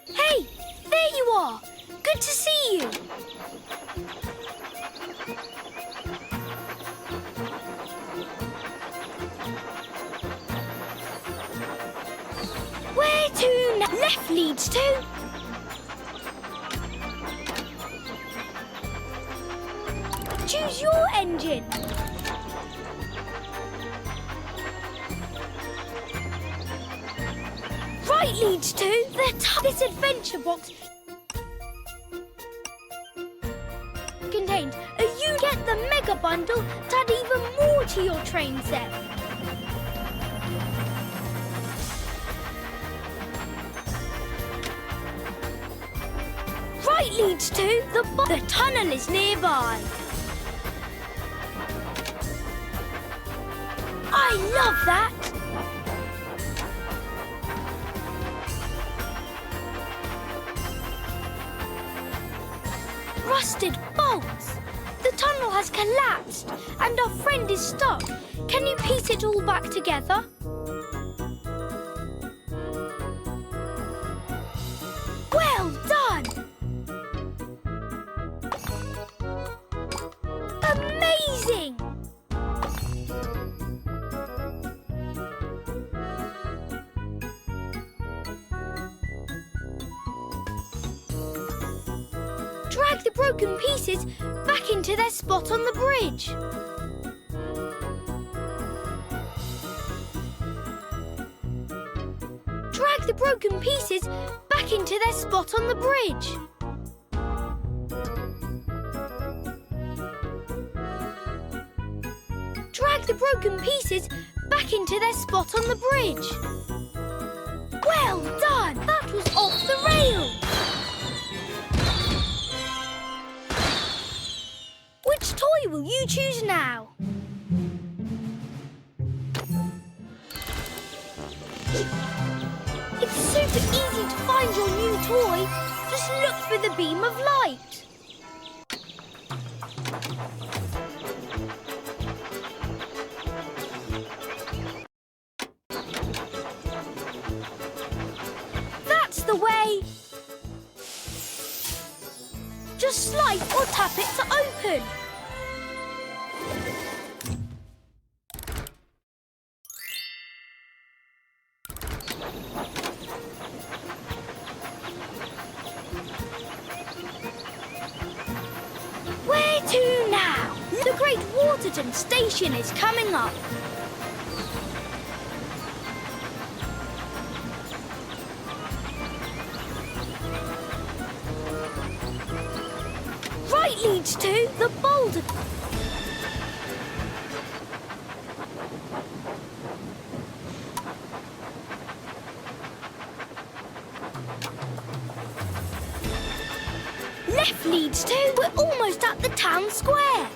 Hey, there you are. Good to see you. Where to now? Left leads to... Choose your engine. Right leads to this adventure box contains a you get the mega bundle to add even more to your train set. Right leads to the tunnel is nearby. I love that. Rusted bolts! The tunnel has collapsed and our friend is stuck. Can you piece it all back together? Well done! Amazing! Drag the broken pieces back into their spot on the bridge. Drag the broken pieces back into their spot on the bridge. Drag the broken pieces back into their spot on the bridge. Well done! That was off the rails! Which toy will you choose now? It's super easy to find your new toy. Just look for the beam of light. That's the way. Just slide or tap it to open. Where to now? The Great Waterton Station is coming up. Right leads to the boulder. Left leads to... We're almost at the town square.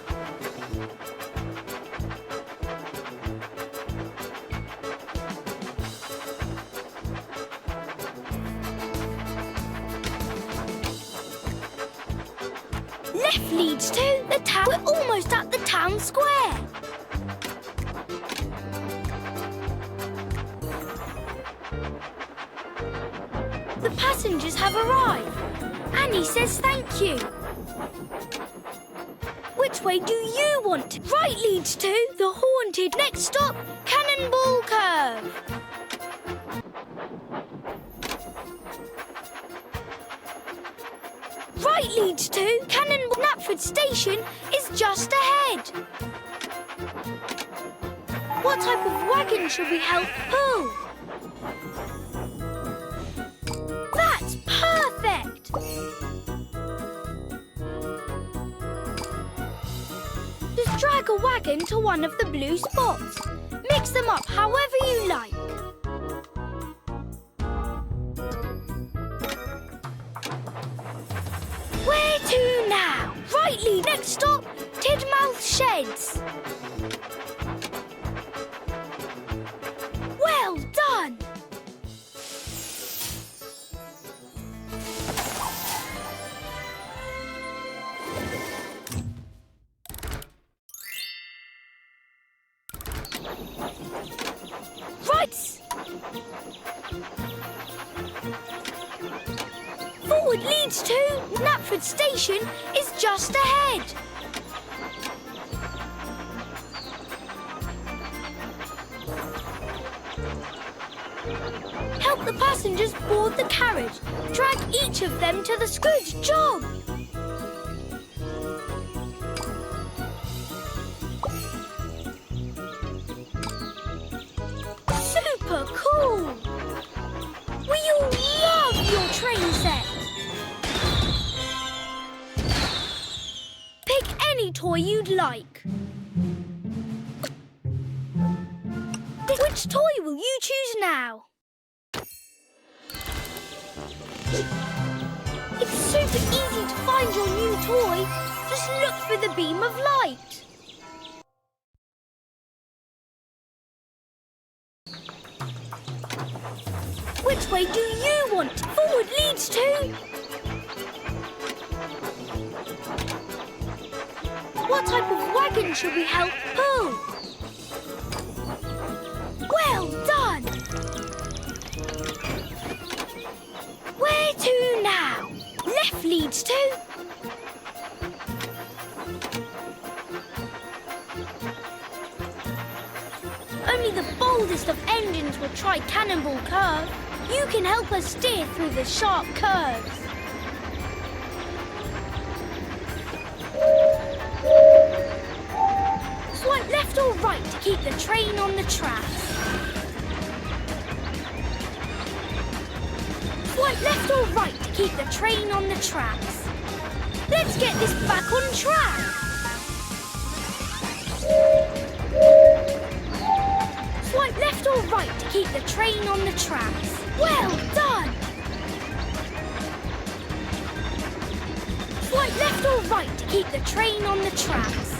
Left leads to the town... We're almost at the town square. The passengers have arrived. Annie says thank you. Which way do you want to? Right leads to the haunted. Next stop, Cannonball Curve. Right leads to Cannonball. Knapford Station is just ahead. What type of wagon should we help pull? That's perfect! Just drag a wagon to one of the blue spots. Mix them up however you like. Where to now? Right lead. Next stop, Tidmouth Sheds. Well done! Right! Forward leads to Knapford Station is just ahead. Help the passengers board the carriage. Drag each of them to the Good job! Super cool! We all love your train set! Pick any toy you'd like. Which toy will you choose now? It's super easy to find your new toy. Just look for the beam of light. Which way do you want forward leads to? What type of wagon should we help pull? Well done! Where to now? Left leads to... Only the boldest of engines will try Cannonball Curve. You can help us steer through the sharp curves. Swipe left or right to keep the train on the tracks. Swipe left or right to keep the train on the tracks. Let's get this back on track. Swipe left or right to keep the train on the tracks. Well done! Swipe left or right to keep the train on the tracks.